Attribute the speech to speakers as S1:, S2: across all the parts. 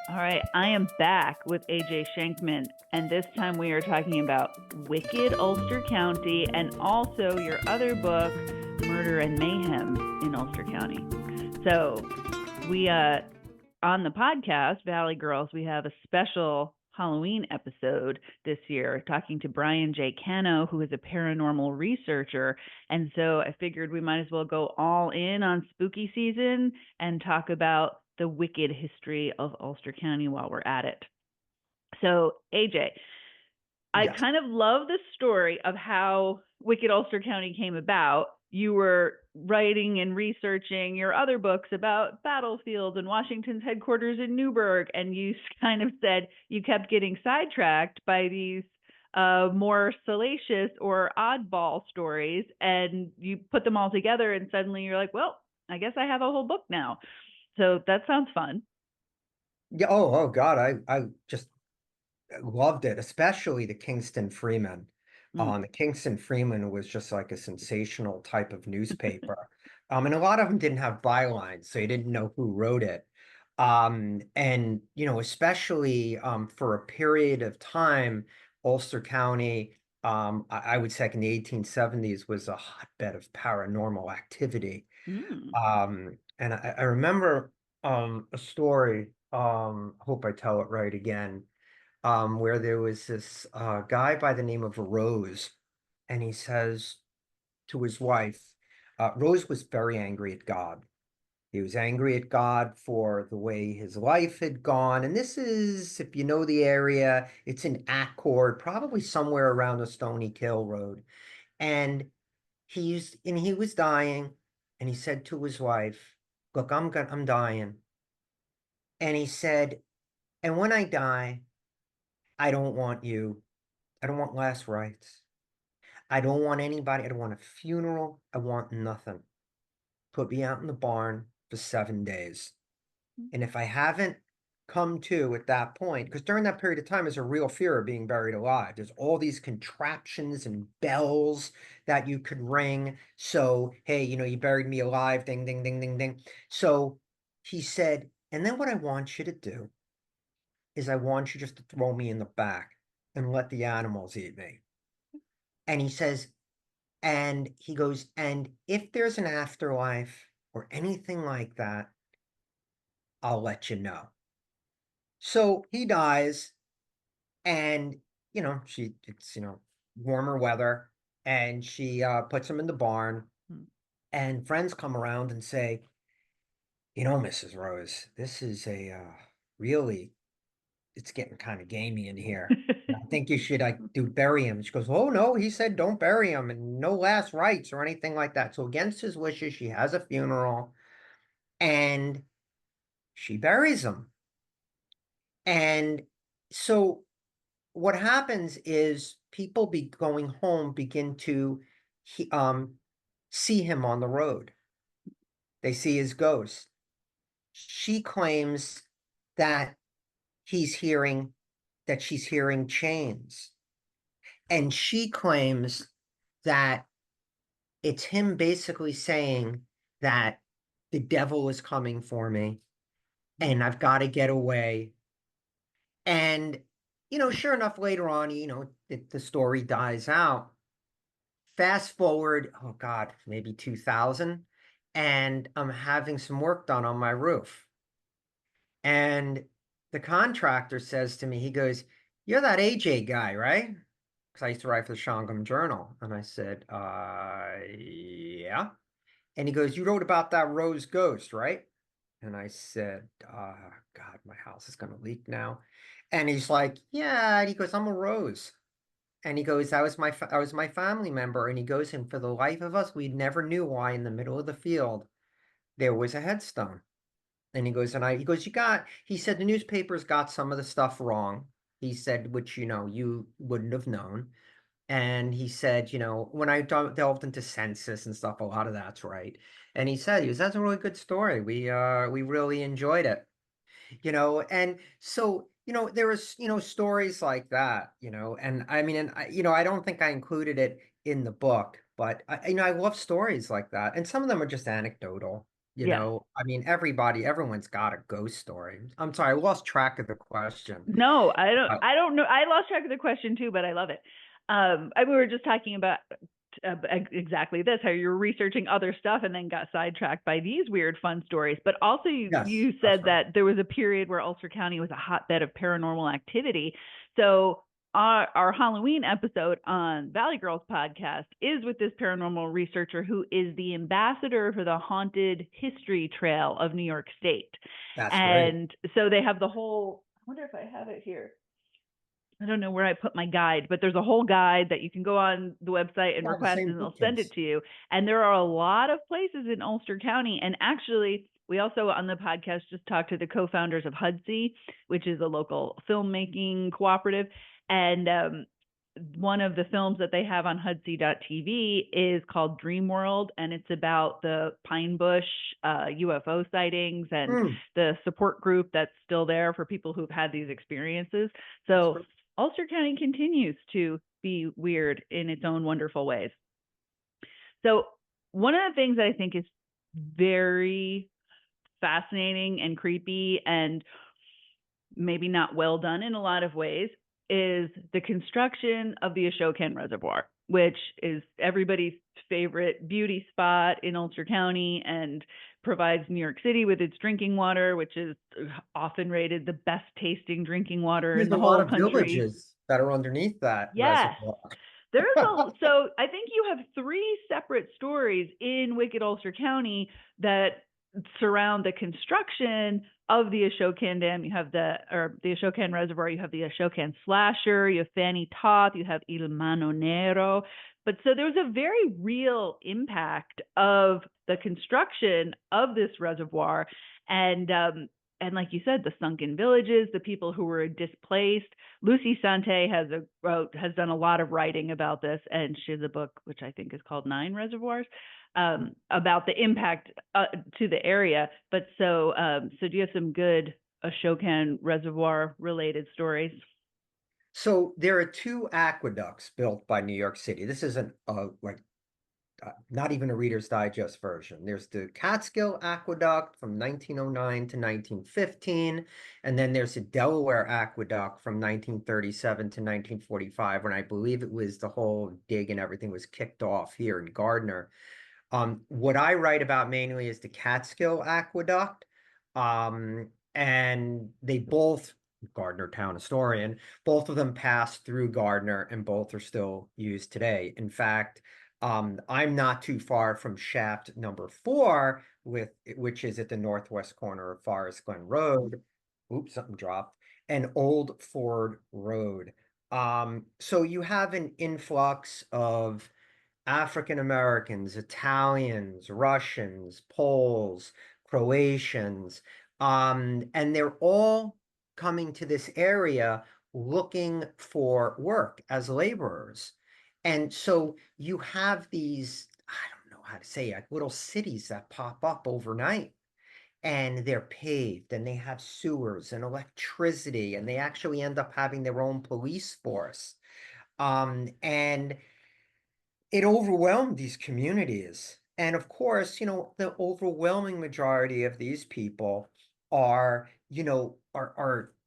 S1: All right, I am back with AJ Schenkman, and this time we are talking about Wicked Ulster County and also your other book, Murder and Mayhem in Ulster County. So, we on the podcast Valley Girls, we have a special Halloween episode this year talking to Brian J. Cano, who is a paranormal researcher. And so I figured we might as well go all in on spooky season and talk about the wicked history of Ulster County while we're at it. So, AJ, I
S2: Yes.
S1: kind of love the story of how Wicked Ulster County came about. You were writing and researching your other books about battlefields and Washington's headquarters in Newburgh, and you kind of said you kept getting sidetracked by these more salacious or oddball stories, and you put them all together, and suddenly you're like, well, I guess I have a whole book now. So that sounds fun.
S2: Yeah. Oh God. I just loved it, especially the Kingston Freeman.
S1: Mm.
S2: The Kingston Freeman was just like a sensational type of newspaper. And a lot of them didn't have bylines, so you didn't know who wrote it. And especially for a period of time, Ulster County, I would say like in the 1870s was a hotbed of paranormal activity.
S1: Mm.
S2: And I remember a story, hope I tell it right again, where there was this guy by the name of Rose, and he says to his wife, Rose was very angry at God. He was angry at God for the way his life had gone. And this is, if you know the area, it's in Accord, probably somewhere around the Stony Kill Road. And he was dying, and he said to his wife, "Look, I'm dying." And he said, "And when I die, I don't want you. I don't want last rites. I don't want anybody. I don't want a funeral. I want nothing. Put me out in the barn for 7 days. And if I haven't come to at that point, because during that period of time, there's a real fear of being buried alive. There's all these contraptions and bells that you could ring. So, hey, you buried me alive, ding, ding, ding, ding, ding." So he said, "And then what I want you to do is I want you just to throw me in the back and let the animals eat me." And he says, and he goes, "And if there's an afterlife or anything like that, I'll let you know." So he dies, and it's warmer weather, and she puts him in the barn,
S1: Mm.
S2: and friends come around and say, "Mrs. Rose, this is a really, it's getting kind of gamey in here. I think you should like do bury him." She goes, "Oh no, he said don't bury him and no last rites or anything like that." So against his wishes, she has a funeral and she buries him. And so what happens is people be going home begin to he, see him on the road. They see his ghost. She claims that he's hearing she's hearing chains. And she claims that it's him basically saying that the devil is coming for me and I've got to get away. And, sure enough, later on, the story dies out. Fast forward, oh God, maybe 2000, and I'm having some work done on my roof. And the contractor says to me, he goes, "You're that AJ guy, right?" Because I used to write for the Shangam Journal. And I said, yeah. And he goes, "You wrote about that Rose ghost, right?" And I said, God, my house is going to leak now. And he's like, "Yeah." And he goes, "I'm a Rose." And he goes, I was my family member." And he goes, "And for the life of us, we never knew why in the middle of the field there was a headstone." And he goes, he said, "The newspapers got some of the stuff wrong." He said, which, you wouldn't have known. And he said, when I delved into census and stuff, a lot of that's right. And that's a really good story. We really enjoyed it, and so, there was, stories like that, and I mean, and I don't think I included it in the book, but I love stories like that. And some of them are just anecdotal.
S1: Yeah.
S2: I mean, everyone's got a ghost story. I'm sorry, I lost track of the question.
S1: No,
S2: Uh,
S1: I don't know. I lost track of the question too, but I love it. We were just talking about exactly this, how you're researching other stuff and then got sidetracked by these weird fun stories. But also
S2: yes,
S1: you
S2: that's
S1: said
S2: right.
S1: that there was a period where Ulster County was a hotbed of paranormal activity. So our Halloween episode on Valley Girls podcast is with this paranormal researcher who is the ambassador for the Haunted History Trail of New York State.
S2: That's great.
S1: And so they have the whole, I wonder if I have it here. I don't know where I put my guide, but there's a whole guide that you can go on the website and
S2: Yeah, the
S1: request,
S2: same
S1: and they'll send it
S2: bookcase.
S1: to you. And there are a lot of places in Ulster County. And actually, we also on the podcast just talked to the co-founders of Hudson, which is a local filmmaking cooperative. And one of the films that they have on Hudson.tv is called Dream World, and it's about the Pine Bush UFO sightings and
S2: Hmm,
S1: the support group that's still there for people who've had these experiences.
S2: that's
S1: So
S2: great.
S1: Ulster County continues to be weird in its own wonderful ways. So, one of the things that I think is very fascinating and creepy and maybe not well done in a lot of ways is the construction of the Ashokan Reservoir, which is everybody's favorite beauty spot in Ulster County and provides New York City with its drinking water, which is often rated the best tasting drinking water
S2: There's
S1: in
S2: a
S1: the
S2: lot
S1: whole
S2: of
S1: country.
S2: villages that are underneath that
S1: Yes.
S2: reservoir.
S1: So I think you have three separate stories in Wicked Ulster County that surround the construction of the Ashokan Dam. You have the Ashokan Reservoir, you have the Ashokan Slasher, you have Fanny Toth, you have Il Mano Nero. But so there was a very real impact of the construction of this reservoir, and like you said, the sunken villages, the people who were displaced. Lucy Sante has done a lot of writing about this, and she has a book which I think is called Nine Reservoirs, about the impact to the area. But so do you have some good Ashokan Reservoir related stories?
S2: So there are two aqueducts built by New York City. This isn't not even a Reader's Digest version. There's the Catskill Aqueduct from 1909 to 1915, and then there's the Delaware Aqueduct from 1937 to 1945, when I believe it was the whole dig and everything was kicked off here in Gardner. What I write about mainly is the Catskill Aqueduct, and they both, Gardner Town Historian, both of them passed through Gardner, and both are still used today. In fact, I'm not too far from shaft number 4, which is at the northwest corner of Forest Glen Road. Oops, something dropped. And Old Ford Road. So you have an influx of African Americans, Italians, Russians, Poles, Croatians, and they're all coming to this area looking for work as laborers. And so you have these, I don't know how to say it, like little cities that pop up overnight. And they're paved and they have sewers and electricity, and they actually end up having their own police force. And it overwhelmed these communities. And of course, the overwhelming majority of these people are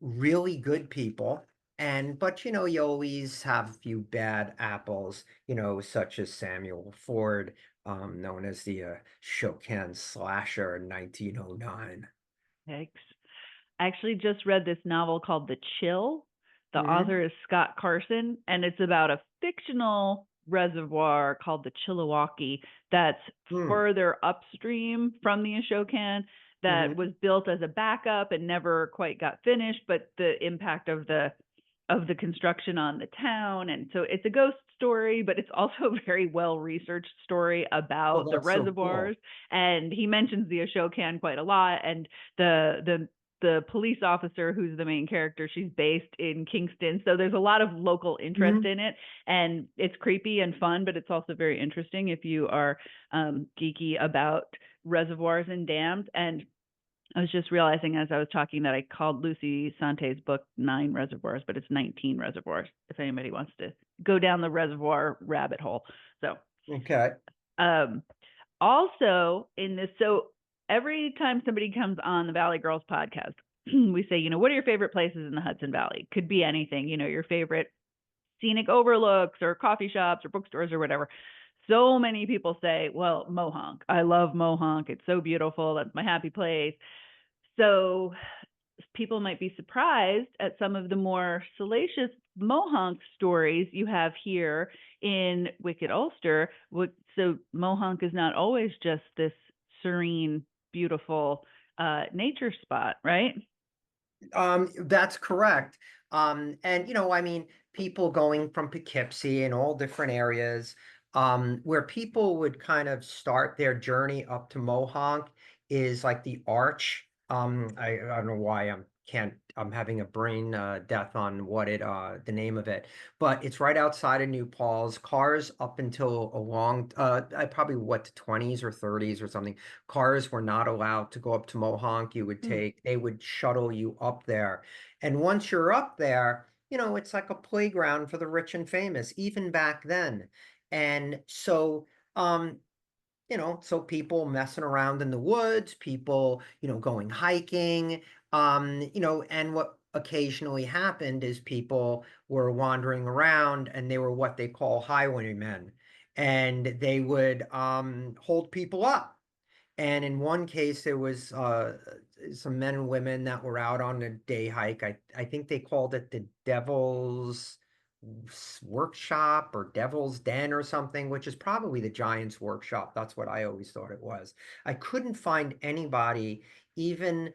S2: really good people. But you always have a few bad apples, such as Samuel Ford, known as the Shokan Slasher in 1909.
S1: Thanks. I actually just read this novel called The Chill. The
S2: Hmm.
S1: author is Scott Carson, and it's about a fictional reservoir called the Chilliwackee that's
S2: Hmm.
S1: further upstream from the Ashokan that
S2: Hmm.
S1: was built as a backup and never quite got finished, but the impact of the construction on the town. And so it's a ghost story, but it's also a very well researched story
S2: Well,
S1: about the
S2: that's so
S1: reservoirs.
S2: cool.
S1: And he mentions the Ashokan quite a lot. And the police officer who's the main character, she's based in Kingston. So there's a lot of local interest
S2: Hmm.
S1: in it. And it's creepy and fun, but it's also very interesting if you are geeky about reservoirs and dams. And I was just realizing as I was talking that I called Lucy Sante's book Nine Reservoirs, but it's 19 reservoirs if anybody wants to go down the reservoir rabbit hole. So,
S2: Okay.
S1: um, also in this, so every time somebody comes on the Valley Girls podcast, we say, what are your favorite places in the Hudson Valley? Could be anything, your favorite scenic overlooks or coffee shops or bookstores or whatever. So many people say, well, Mohonk. I love Mohonk. It's so beautiful. That's my happy place. So people might be surprised at some of the more salacious Mohonk stories you have here in Wicked Ulster. So Mohonk is not always just this serene, beautiful nature spot, right?
S2: That's correct. And I mean, people going from Poughkeepsie and all different areas, where people would kind of start their journey up to Mohonk is like the Arch. I don't know why I'm having a brain death on what the name of it, but it's right outside of New Paltz. Cars up until I probably what the 20s or 30s or something. Cars were not allowed to go up to Mohonk. They would shuttle you up there. And once you're up there, it's like a playground for the rich and famous, even back then. And so people messing around in the woods, people, going hiking, and what occasionally happened is people were wandering around and they were what they call highwaymen. And they would hold people up. And in one case, there was some men and women that were out on a day hike. I think they called it the Devil's Workshop or Devil's Den or something, which is probably the Giant's Workshop. That's what I always thought it was. I couldn't find anybody, even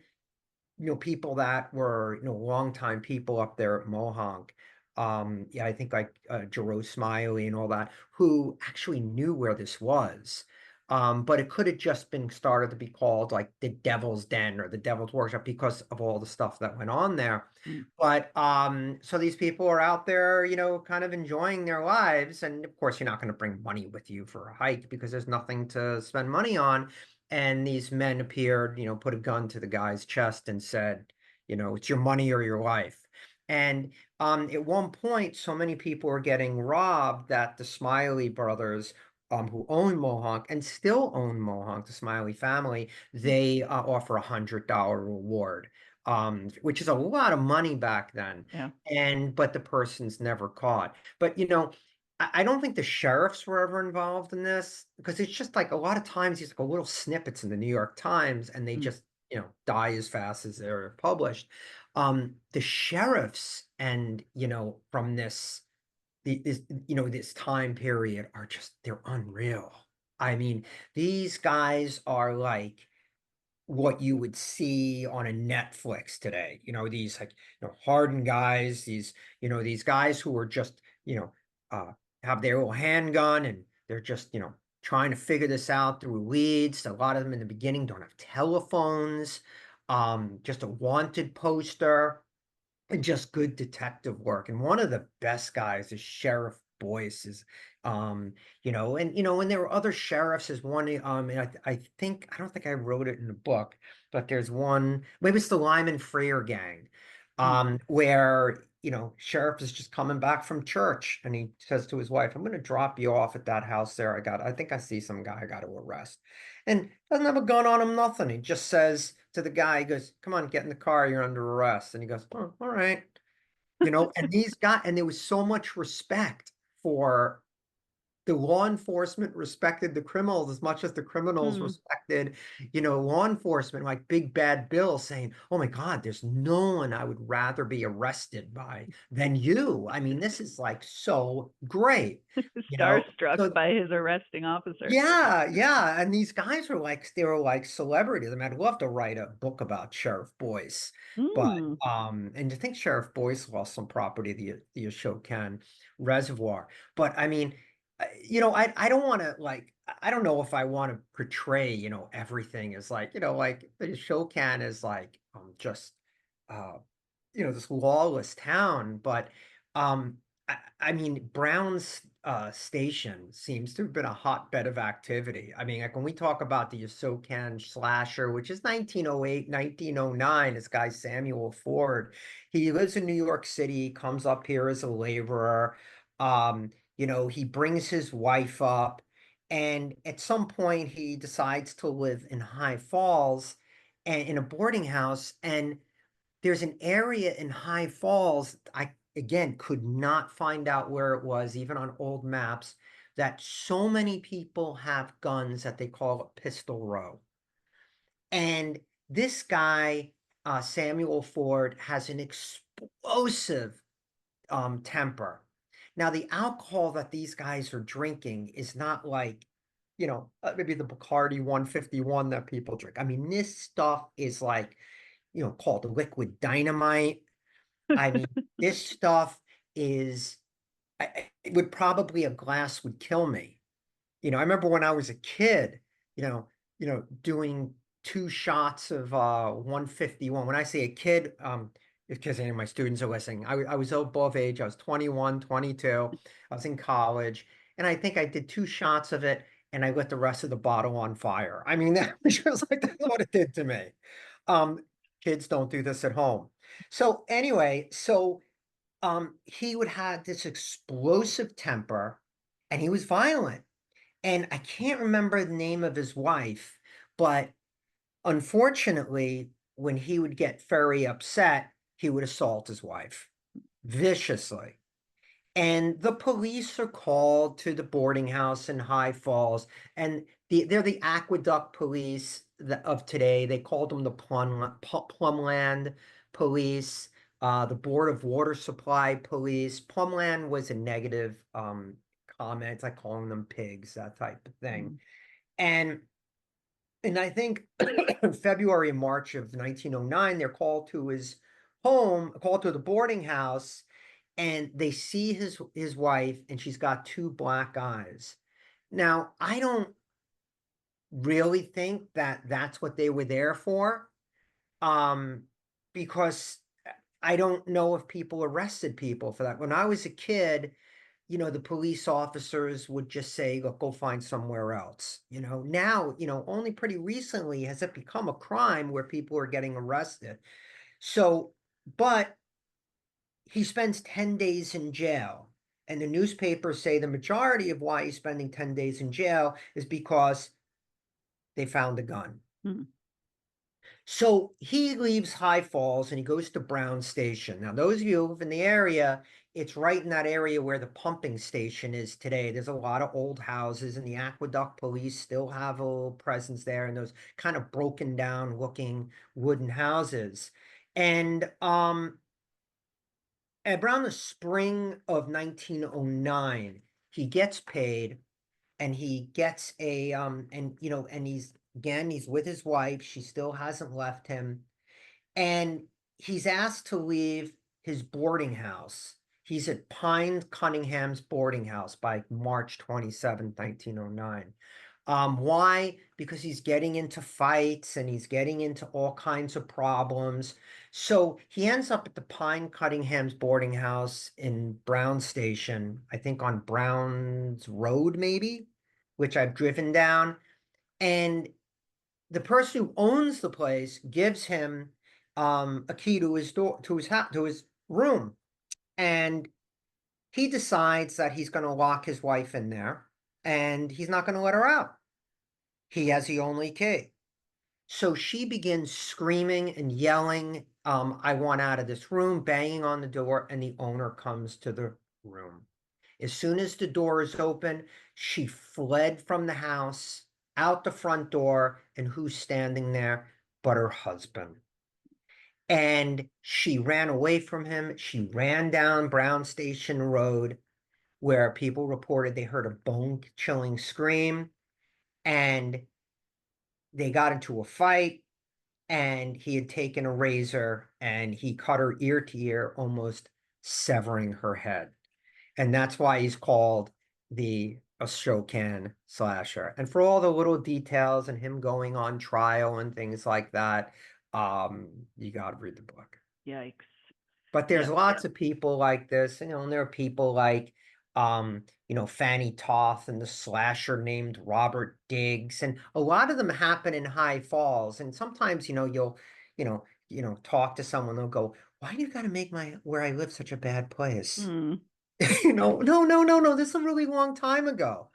S2: people that were, longtime people up there at Mohonk. Yeah, I think like Jerome Smiley and all that, who actually knew where this was. But it could have just been started to be called like the Devil's Den or the Devil's Workshop because of all the stuff that went on there.
S1: Mm.
S2: But so these people are out there, kind of enjoying their lives. And of course, you're not going to bring money with you for a hike because there's nothing to spend money on. And these men appeared, put a gun to the guy's chest and said, it's your money or your life. And at one point, so many people were getting robbed that the Smiley brothers, who own Mohonk and still own Mohonk, the Smiley family, they offer $100 reward, which is a lot of money back then.
S1: Yeah.
S2: But the person's never caught. But I don't think the sheriffs were ever involved in this because it's just like a lot of times these like little snippets in the New York Times and they
S1: Mm.
S2: just, die as fast as they're published. The sheriffs and, from this time period are they're unreal. I mean, these guys are like what you would see on a Netflix today. These like, hardened guys, these guys who are just, uh, have their little handgun and they're just, trying to figure this out through leads. A lot of them in the beginning don't have telephones, just a wanted poster and just good detective work. And one of the best guys is Sheriff Boyce is, and there were other sheriffs as one, and I think, I don't think I wrote it in the book, but there's one, maybe it's the Lyman Freer gang,
S1: Mm.
S2: where, sheriff is just coming back from church and he says to his wife, I'm going to drop you off at that house there. I think I see some guy I got to arrest, and doesn't have a gun on him, nothing. He just says to the guy, he goes, come on, get in the car, you're under arrest. And he goes, oh, all right. And these guys, and there was so much respect for the law enforcement respected the criminals as much as the criminals
S1: Mm.
S2: respected, law enforcement, like Big Bad Bill saying, oh my God, there's no one I would rather be arrested by than you. I mean, this is like so great,
S1: Starstruck
S2: so
S1: by his arresting officer.
S2: yeah, yeah. And these guys were like, they were like celebrities. I mean, I'd love to write a book about Sheriff Boyce, but
S1: Mm.
S2: and I think Sheriff Boyce lost some property, the Ashokan Reservoir. But I mean, I don't want to like, I don't know if I want to portray, everything as like, like the Ashokan is like just uh this lawless town, but I mean, Brown's station seems to have been a hotbed of activity. I mean, like when we talk about the Yosokan slasher, which is 1908, 1909, this guy Samuel Ford, he lives in New York City, comes up here as a laborer. He brings his wife up And at some point, he decides to live in High Falls and in a boarding house. And there's an area in High Falls, I again could not find out where it was, even on old maps, that so many people have guns that they call it Pistol Row. And this guy, Samuel Ford, has an explosive temper. Now, the alcohol that these guys are drinking is not like, maybe the Bacardi 151 that people drink. I mean, this stuff is like, called liquid dynamite. I mean, this stuff is, it would probably a glass would kill me. I remember when I was a kid, doing 2 shots of 151. When I say a kid, because any of my students are listening, I was above age. I was 21, 22. I was in college, and I think I did 2 shots of it, and I lit the rest of the bottle on fire. I mean, that was just like that's what it did to me. Um, Kids don't do this at home. So anyway, he would have this explosive temper, and he was violent. And I can't remember the name of his wife, but unfortunately, when he would get very upset, he would assault his wife viciously. And the police are called to the boarding house in High Falls, and they're the aqueduct police of today. They called them the Plumland Police, the Board of Water Supply Police. Plumland was a negative comment. It's like calling them pigs, that type of thing. And I think February and March of 1909, they're called to his home, called to the boarding house, and they see his wife, and she's got 2 black eyes. Now, I don't really think that that's what they were there for, because I don't know if people arrested people for that. When I was a kid, the police officers would just say, look, go find somewhere else. Now, only pretty recently has it become a crime where people are getting arrested. So, but he spends 10 days in jail. And the newspapers say the majority of why he's spending 10 days in jail is because they found a gun.
S1: Mm.
S2: So he leaves High Falls and he goes to Brown Station. Now, those of you who live in the area, it's right in that area where the pumping station is today. There's a lot of old houses, and the aqueduct police still have a little presence there in those kind of broken down looking wooden houses. And around the spring of 1909, he gets paid, and he gets and he's with his wife. She still hasn't left him. And he's asked to leave his boarding house. He's at Pine Cunningham's boarding house by March 27th, 1909. Why? Because he's getting into fights and he's getting into all kinds of problems. So he ends up at the Pine Cunningham's boarding house in Brown Station, I think on Brown's Road, maybe, which I've driven down. And the person who owns the place gives him a key to his door, to his house, to his room. And he decides that he's going to lock his wife in there, and he's not going to let her out. He has the only key. So she begins screaming and yelling, I want out of this room, banging on the door, and the owner comes to the room. As soon as the door is open, she fled from the house, out the front door, and who's standing there but her husband? And she ran away from him. She ran down Brown Station Road, where people reported they heard a bone-chilling scream, and they got into a fight, and he had taken a razor and he cut her ear to ear, almost severing her head. And that's why he's called the Ashokan slasher. And for all the little details and him going on trial and things like that, you got to read the book.
S1: Yikes.
S2: But there's lots of people like this, and there are people like, Fanny Toth and the slasher named Robert Diggs, and a lot of them happen in High Falls. And sometimes, you'll, talk to someone, they'll go, "Why do you got to make where I live such a bad place?"
S1: Mm.
S2: No, no, no, no. This is a really long time ago.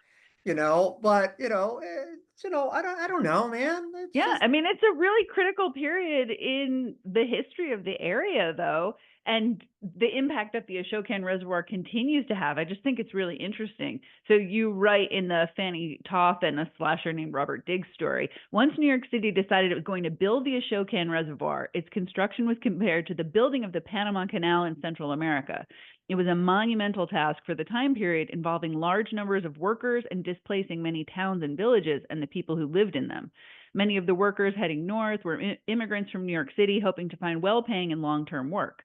S2: but I don't know, man. It's
S1: Yeah,
S2: just
S1: I mean, it's a really critical period in the history of the area, though, and the impact that the Ashokan Reservoir continues to have. I just think it's really interesting. So you write in the Fanny Toth and a slasher named Robert Diggs story, once New York City decided it was going to build the Ashokan Reservoir, its construction was compared to the building of the Panama Canal in Central America. It was a monumental task for the time period, involving large numbers of workers and displacing many towns and villages and the people who lived in them. Many of the workers heading north were immigrants from New York City hoping to find well-paying and long-term work.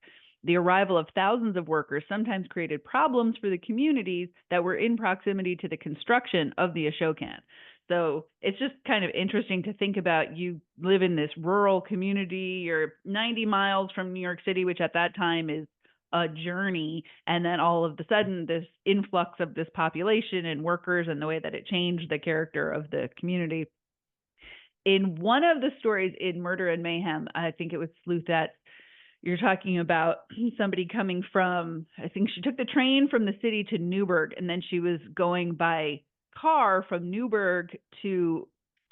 S1: The arrival of thousands of workers sometimes created problems for the communities that were in proximity to the construction of the Ashokan. So it's just kind of interesting to think about. You live in this rural community, you're 90 miles from New York City, which at that time is a journey, and then all of a sudden this influx of this population and workers and the way that it changed the character of the community. In one of the stories in Murder and Mayhem, I think it was Sleuthat, you're talking about somebody coming from, I think she took the train from the city to Newburgh, and then she was going by car from Newburgh to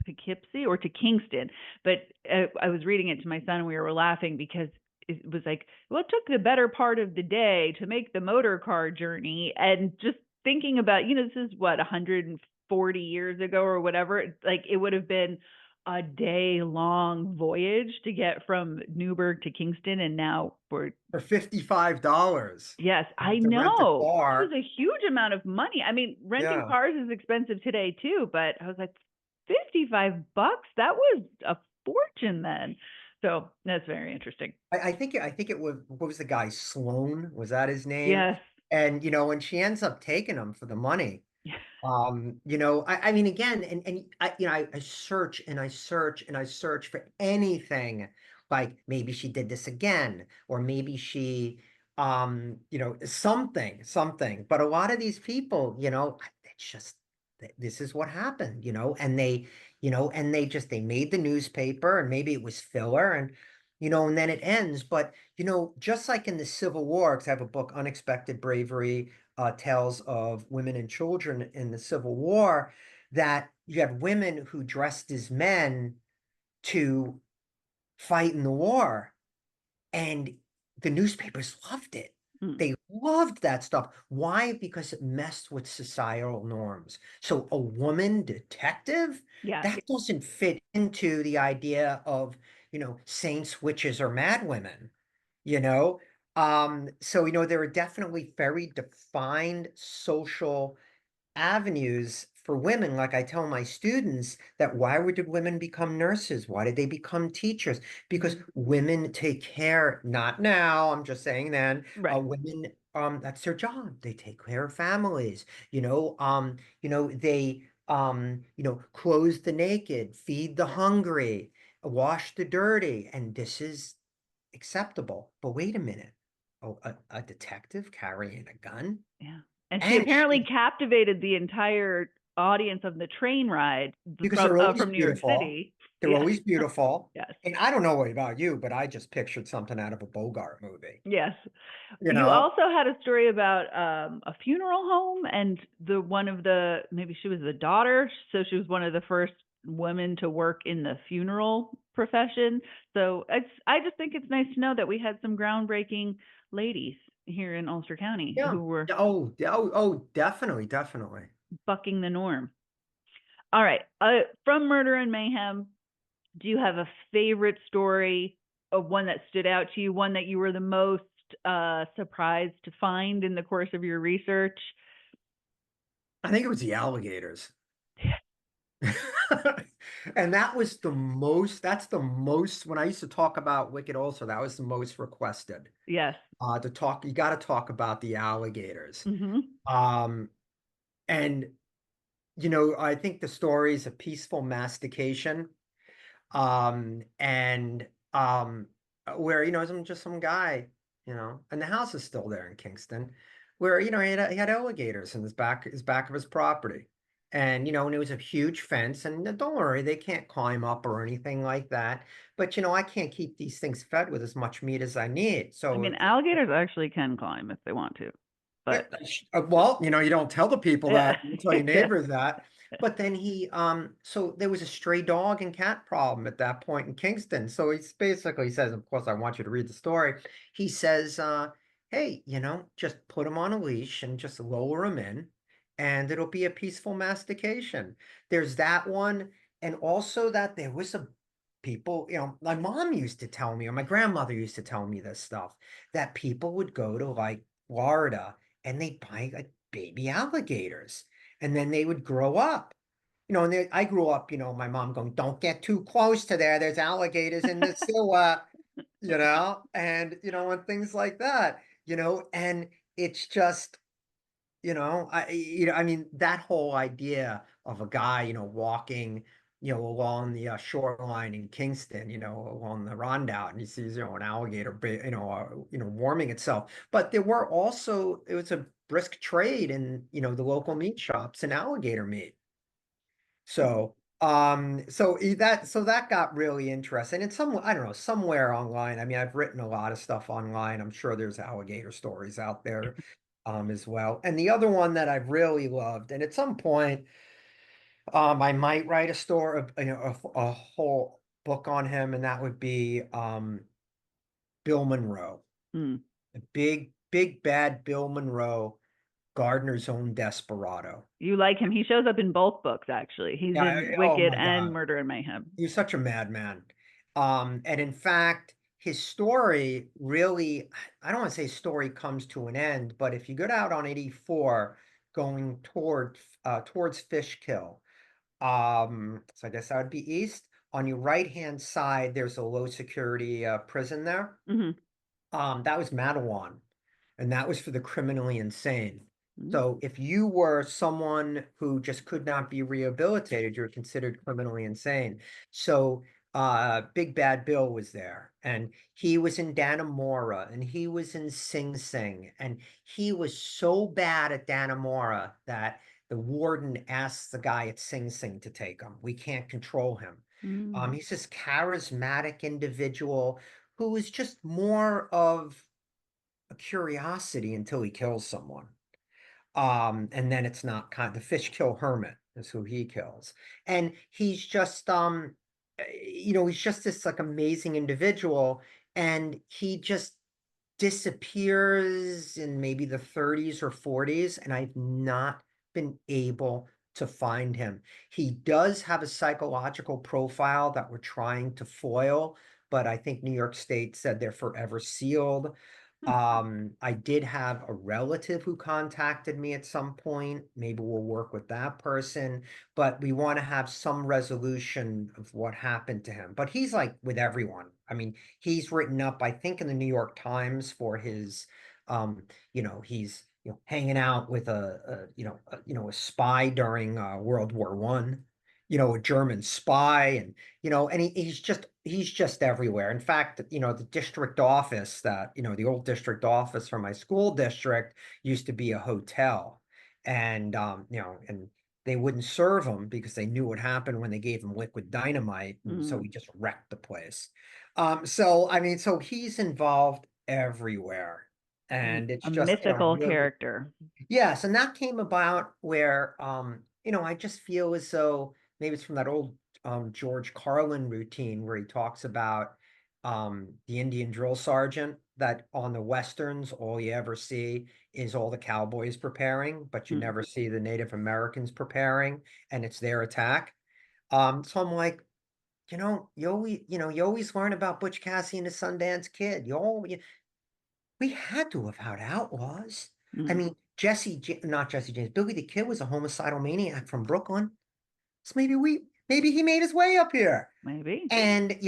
S1: Poughkeepsie or to Kingston. But I was reading it to my son and we were laughing because it was like, well, it took the better part of the day to make the motor car journey. And just thinking about, this is what, 140 years ago or whatever, like it would have been a day long voyage to get from Newburgh to Kingston. And now we're,
S2: for $55
S1: yes, I
S2: to rent a
S1: know it was
S2: car.
S1: a huge amount of money. I mean, renting
S2: Yeah.
S1: cars is expensive today too, but I was like, $55? That was a fortune then. So that's very interesting.
S2: I think it was, what was the guy? Sloan, was that his name?
S1: Yes.
S2: And when she ends up taking him for the money, I mean, again, and I search and I search and I search for anything like maybe she did this again, or maybe she, something. But a lot of these people, it's just this is what happened, and they made the newspaper, and maybe it was filler, and then it ends. But just like in the Civil War, because I have a book, Unexpected Bravery, tales of women and children in the Civil War, that you had women who dressed as men to fight in the war. And the newspapers loved it.
S1: Mm.
S2: They loved that stuff. Why? Because it messed with societal norms. So a woman detective,
S1: Yeah.
S2: that doesn't fit into the idea of, saints, witches, or mad women, you know? So, there are definitely very defined social avenues for women. Like I tell my students that did women become nurses? Why did they become teachers? Because women take care, not now, I'm just saying then,
S1: Right.
S2: women, that's their job. They take care of families, they, clothe the naked, feed the hungry, wash the dirty, and this is acceptable. But wait a minute. Oh, a detective carrying a gun?
S1: Yeah. And she
S2: And
S1: apparently
S2: she
S1: captivated the entire audience of the train ride
S2: because they're always
S1: from New York
S2: beautiful.
S1: City.
S2: They're
S1: Yes.
S2: always beautiful.
S1: Yes.
S2: And I don't know what about you, but I just pictured something out of a Bogart movie.
S1: Yes.
S2: You
S1: You
S2: know?
S1: also had a story about a funeral home, and maybe she was the daughter, so she was one of the first women to work in the funeral profession. So I just think it's nice to know that we had some groundbreaking ladies here in Ulster County
S2: Yeah.
S1: who were
S2: Oh, definitely, definitely.
S1: bucking the norm. All right. From Murder and Mayhem, do you have a favorite story, of one that stood out to you, one that you were the most surprised to find in the course of your research?
S2: I think it was the alligators. And that's the most, when I used to talk about Wicked also, that was the most requested.
S1: Yes.
S2: You got to talk about the alligators.
S1: Mm-hmm.
S2: Um, and I think the story is a peaceful mastication. And where some guy, and the house is still there in Kingston, where he had alligators in his back of his property. And it was a huge fence, and don't worry, they can't climb up or anything like that. But I can't keep these things fed with as much meat as I need.
S1: I
S2: So
S1: mean, alligators actually can climb if they want to. but
S2: Well, you don't tell the people
S1: yeah.
S2: that, you tell your neighbors that. But then so there was a stray dog and cat problem at that point in Kingston. So he says, of course, I want you to read the story. He says, hey, just put him on a leash and just lower him in, and it'll be a peaceful mastication. There's that one. And also that there was a people, my mom used to tell me, or my grandmother used to tell me this stuff, that people would go to like Florida and they'd buy like baby alligators, and then they would grow up. And I grew up, my mom going, don't get too close to there. There's alligators in the sewer, and things like that, and it's just, I mean, that whole idea of a guy, walking, along the shoreline in Kingston, along the Rondout, and he sees, an alligator, warming itself. But it was a brisk trade in, the local meat shops and alligator meat. So that got really interesting. And I don't know, somewhere online. I mean, I've written a lot of stuff online. I'm sure there's alligator stories out there as well. And the other one that I've really loved, and at some point, I might write a story, a whole book on him, and that would be Bill Monroe,
S1: Mm.
S2: the big bad Bill Monroe, Gardner's own desperado.
S1: You like him. He shows up in both books, actually. He's
S2: Yeah,
S1: in
S2: oh
S1: Wicked
S2: my
S1: and
S2: God.
S1: Murder and Mayhem.
S2: He was such a madman. And in fact, his story really, I don't want to say story comes to an end, but if you go out on 84 going towards Fishkill, so I guess that would be east. On your right-hand side, there's a low security prison there.
S1: Hmm.
S2: That was Mattawan, and that was for the criminally insane.
S1: Hmm.
S2: So if you were someone who just could not be rehabilitated, you're considered criminally insane. So Big Bad Bill was there, and he was in Dannemora, and he was in Sing Sing, and he was so bad at Dannemora that the warden asked the guy at Sing Sing to take him. We can't control him.
S1: Mm.
S2: He's this charismatic individual who is just more of a curiosity until he kills someone. And then it's not the fish kill hermit is who he kills. And he's just he's just this like amazing individual, and he just disappears in maybe the 30s or 40s, and I've not been able to find him. He does have a psychological profile that we're trying to foil, but I think New York State said they're forever sealed. I did have a relative who contacted me at some point. Maybe we'll work with that person, but we want to have some resolution of what happened to him. But he's like with everyone. I mean, he's written up, I think, in the New York Times for his, he's hanging out with a spy during World War One, a German spy, and he's just everywhere. In fact, the district office the old district office for my school district used to be a hotel, and and they wouldn't serve him because they knew what happened when they gave him liquid dynamite, and so
S1: Mm.
S2: he just wrecked the place. So I mean, so he's involved everywhere, and it's
S1: A
S2: just,
S1: mythical
S2: really.
S1: character.
S2: Yes, and that came about where I just feel as though maybe it's from that old George Carlin routine where he talks about the Indian drill sergeant, that on the Westerns all you ever see is all the cowboys preparing, but you
S1: Mm.
S2: never see the Native Americans preparing, and it's their attack. So I'm like, you always learn about Butch Cassidy and the Sundance Kid. We had to have had outlaws. I
S1: Mm.
S2: mean, not Jesse James, Billy the Kid was a homicidal maniac from Brooklyn. So maybe he made his way up here.
S1: Maybe.
S2: And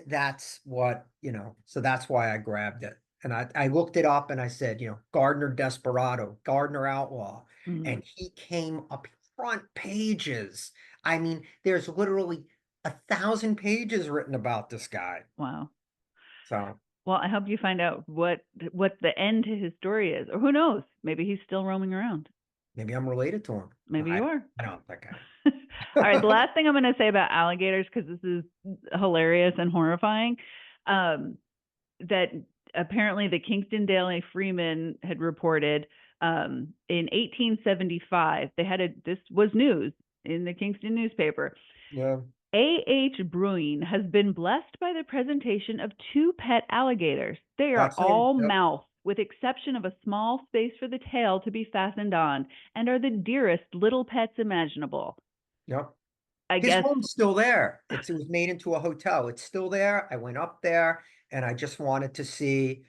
S2: that's what, so that's why I grabbed it. And I looked it up and I said, Gardner Desperado, Gardner Outlaw.
S1: Mm.
S2: And he came up front pages. I mean, there's literally 1,000 pages written about this guy.
S1: Wow.
S2: So
S1: Well, I hope you find out what the end to his story is, or who knows? Maybe he's still roaming around.
S2: maybe I'm related to him.
S1: Maybe you are.
S2: I don't think I
S1: All right. The
S2: am.
S1: last thing I'm going to say about alligators, because this is hilarious and horrifying, that apparently the Kingston Daily Freeman had reported In 1875, this was news in the Kingston newspaper.
S2: Yeah.
S1: A.H. Brewing has been blessed by the presentation of two pet alligators. They are
S2: That's it.
S1: all
S2: Yep.
S1: mouth, with exception of a small space for the tail to be fastened on, and are the dearest little pets imaginable.
S2: Yep.
S1: I
S2: His
S1: guess.
S2: home's still there. It was made into a hotel. It's still there. I went up there and I just wanted to see,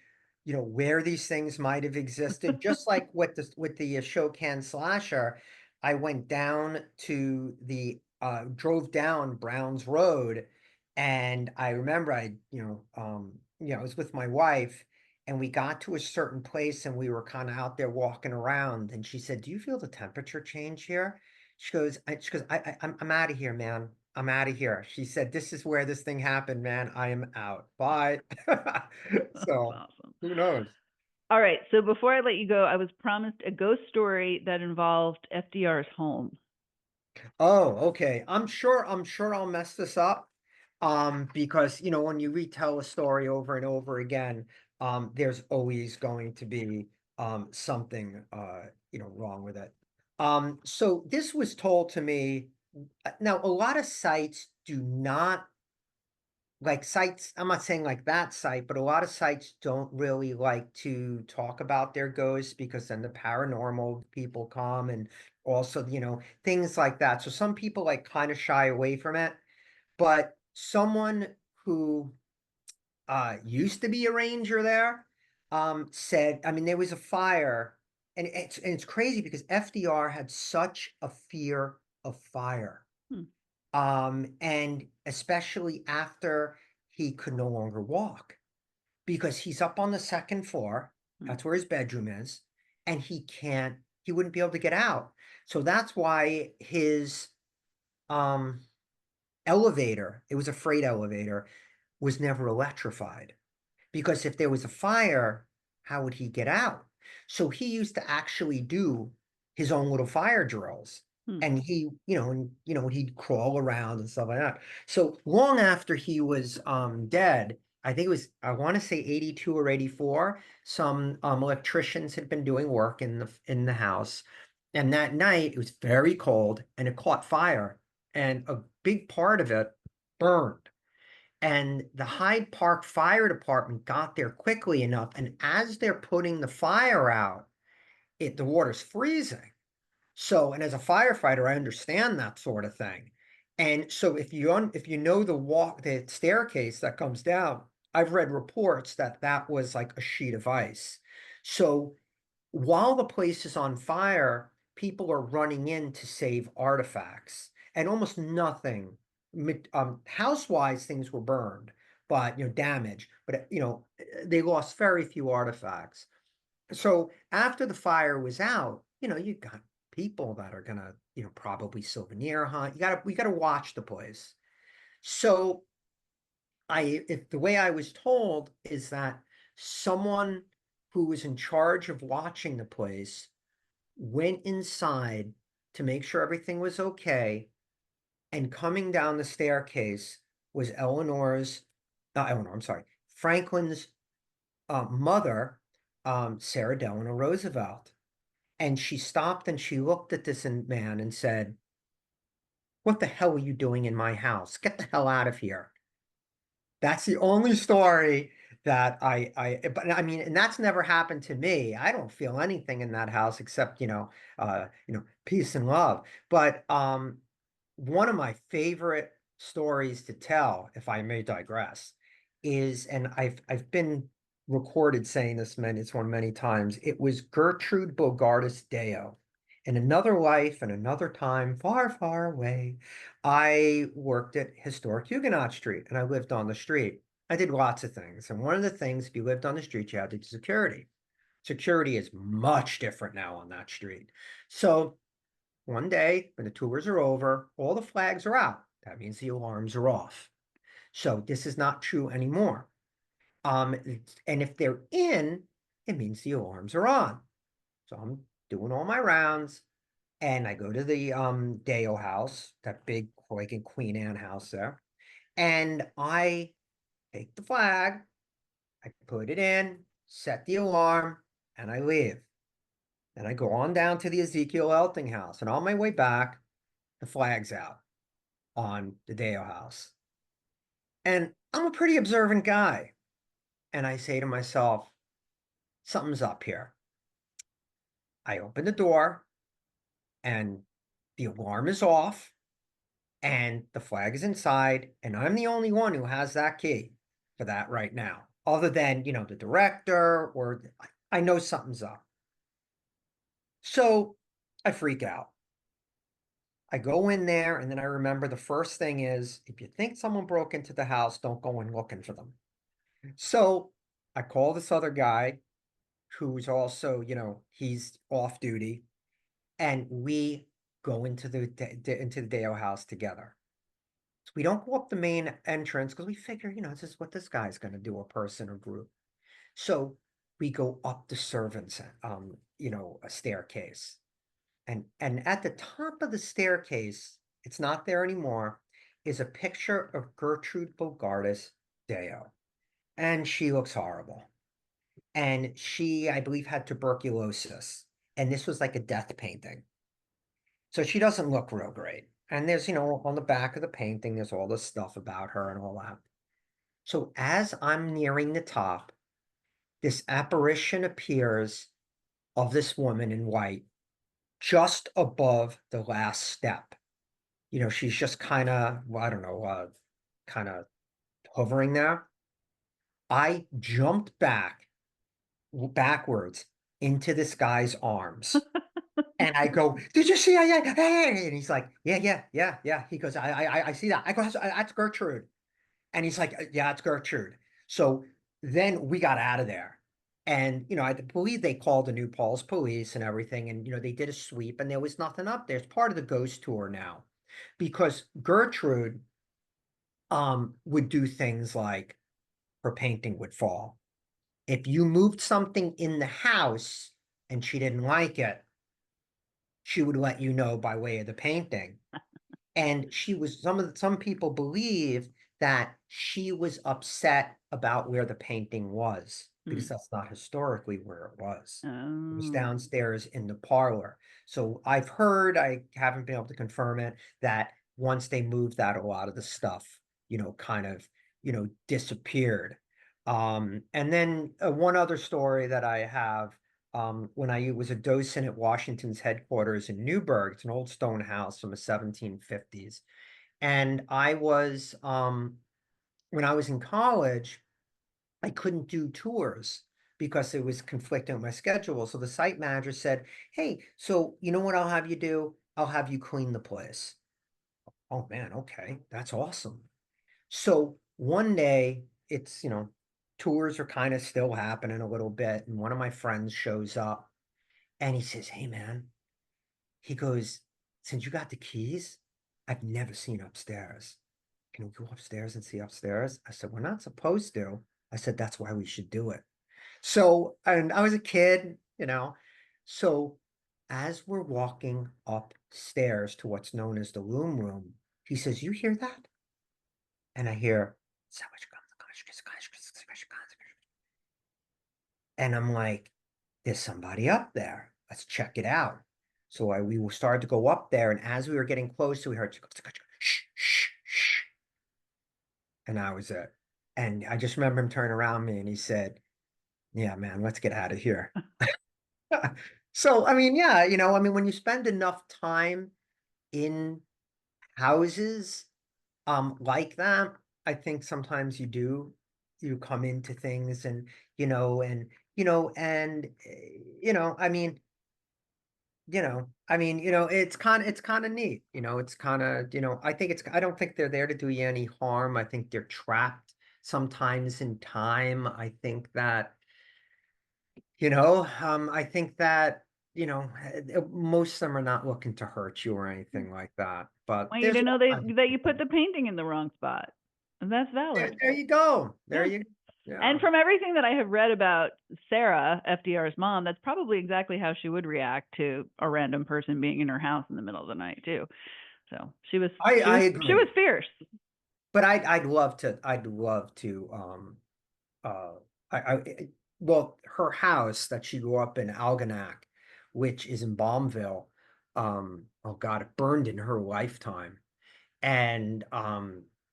S2: where these things might have existed. Just like with the Shokan slasher, I went down to drove down Browns Road, and I remember I was with my wife, and we got to a certain place and we were kind of out there walking around, and she said, "Do you feel the temperature change here?" I'm out of here, man. I'm out of here. She said, "This is where this thing happened, man. I am out. Bye."
S1: That's
S2: So
S1: awesome.
S2: who knows?
S1: All right, so before I let you go, I was promised a ghost story that involved FDR's home.
S2: Oh, okay. I'm sure I'll mess this up. Because when you retell a story over and over again, there's always going to be something wrong with it. So this was told to me. Now, a lot of sites do not like sites. I'm not saying like that site, but a lot of sites don't really like to talk about their ghosts because then the paranormal people come, and also, things like that. So some people like kind of shy away from it. But someone who used to be a ranger there said, I mean, there was a fire, and it's crazy because FDR had such a fear of fire.
S1: Hmm.
S2: And especially after he could no longer walk, because he's up on the second floor.
S1: Hmm.
S2: That's where his bedroom is, and he wouldn't be able to get out. So that's why his um elevator, it was a freight elevator, was never electrified. Because if there was a fire, how would he get out? So he used to actually do his own little fire drills.
S1: Hmm.
S2: And he'd crawl around and stuff like that. So long after he was dead, I think it was, I want to say 82 or 84, some electricians had been doing work in the house. And that night it was very cold and it caught fire. And a big part of it burned. And the Hyde Park Fire Department got there quickly enough. And as they're putting the fire out, the water's freezing. So, and as a firefighter, I understand that sort of thing. And so if you know the staircase that comes down, I've read reports that was like a sheet of ice. So while the place is on fire, people are running in to save artifacts, and almost nothing. House-wise, things were burned, but damage. But they lost very few artifacts. So after the fire was out, you got people that are gonna, probably souvenir hunt. We gotta watch the place. So if the way I was told is that someone who was in charge of watching the place went inside to make sure everything was okay, and coming down the staircase was Eleanor, I'm sorry, Franklin's mother, Sarah Delano Roosevelt. And she stopped and she looked at this man and said, "What the hell are you doing in my house? Get the hell out of here." That's the only story that but I mean, and that's never happened to me. I don't feel anything in that house except, peace and love. But one of my favorite stories to tell, if I may digress, is, and I've been recorded saying this one many times. It was Gertrude Bogardus Deo. In another life and another time, far, far away, I worked at historic Huguenot Street, and I lived on the street. I did lots of things. And one of the things, if you lived on the street, you had to do security. Security is much different now on that street. So one day, when the tours are over, all the flags are out. That means the alarms are off. So this is not true anymore. And if they're in, it means the alarms are on. So I'm doing all my rounds, and I go to the Deo house, that big like in Queen Anne house there, and I take the flag, I put it in, set the alarm, and I leave. And I go on down to the Ezekiel Elting house. And on my way back, the flag's out on the Deo house. And I'm a pretty observant guy. And I say to myself, something's up here. I open the door and the alarm is off and the flag is inside. And I'm the only one who has that key for that right now, other than, the director, or I know something's up. So I freak out. I go in there, and then I remember the first thing is, if you think someone broke into the house, don't go in looking for them. So I call this other guy who's also, he's off duty, and we go into the Dale house together. So we don't go up the main entrance because we figure, this is what this guy's going to do, a person or group. So we go up the servants, a staircase. And at the top of the staircase, it's not there anymore, is a picture of Gertrude Bogardus Deo. And she looks horrible. And she, I believe, had tuberculosis. And this was like a death painting. So she doesn't look real great. And there's, on the back of the painting, there's all this stuff about her and all that. So as I'm nearing the top, this apparition appears of this woman in white just above the last step. She's just kind of, well, I don't know, kind of hovering there. I jumped backwards into this guy's arms. And I go, did you see? Yeah, and he's like, yeah. He goes, I see that. I go, that's Gertrude. And he's like, yeah, it's Gertrude. So then we got out of there. And, I believe they called the New Paltz police and everything. And, they did a sweep and there was nothing up there. It's part of the ghost tour now. Because Gertrude would do things like her painting would fall. If you moved something in the house and she didn't like it, she would let you know by way of the painting. And some people believe that she was upset about where the painting was, because that's not historically where it was. It was
S1: Oh.
S2: downstairs in the parlor. So I've heard, I haven't been able to confirm it, that once they moved that, a lot of the stuff, kind of, disappeared. And then one other story that I have, when I was a docent at Washington's headquarters in Newburgh. It's an old stone house from the 1750s. And when I was in college, I couldn't do tours because it was conflicting with my schedule. So the site manager said, hey, so you know what I'll have you do? I'll have you clean the place. Oh man, okay, that's awesome. So one day it's, tours are kind of still happening a little bit. And one of my friends shows up and he says, hey man, he goes, since you got the keys, I've never seen upstairs. Can we go upstairs and see upstairs? I said, we're not supposed to. I said, that's why we should do it. So, and I was a kid, So as we're walking upstairs to what's known as the loom room, he says, you hear that? And I hear, and I'm like, there's somebody up there. Let's check it out. So we started to go up there, and as we were getting close, we heard shh, shh, shh, and that was it. And I just remember him turning around me, and he said, "Yeah, man, let's get out of here." So I mean, yeah, when you spend enough time in houses, like that, I think sometimes you come into things, and I mean. It's kind of neat. It's kind of, I don't think they're there to do you any harm. I think they're trapped sometimes in time. I think that, I think that, most of them are not looking to hurt you or anything like that. But
S1: Want you
S2: there's
S1: to know
S2: all kinds of
S1: that you put
S2: people.
S1: the painting in the wrong spot. And that's valid.
S2: There you go. There
S1: Yeah.
S2: you
S1: And
S2: Yeah.
S1: from everything that I have read about Sarah, FDR's mom, that's probably exactly how she would react to a random person being in her house in the middle of the night too. So
S2: I
S1: she was
S2: agree.
S1: fierce.
S2: But I'd love to uh I well, her house that she grew up in, Algonac, which is in Balmville. Oh God, it burned in her lifetime. And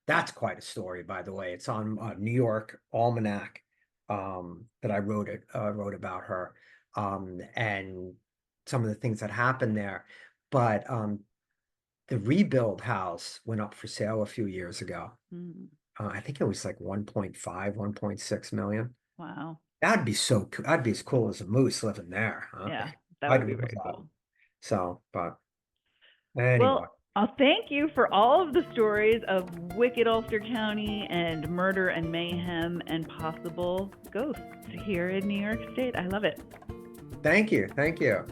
S2: that's quite a story, by the way. It's on New York Almanac that I wrote about her and some of the things that happened there. But the rebuild house went up for sale a few years ago. I think it was like 1.5, 1.6 million.
S1: Wow.
S2: That'd be so cool. That'd be as cool as a moose living there, huh?
S1: Yeah, that
S2: I'd
S1: would be
S2: love
S1: very
S2: that.
S1: cool.
S2: So, but anyway.
S1: Well, I'll thank you for all of the stories of wicked Ulster County and murder and mayhem and possible ghosts here in New York State. I love it.
S2: Thank you. Thank you.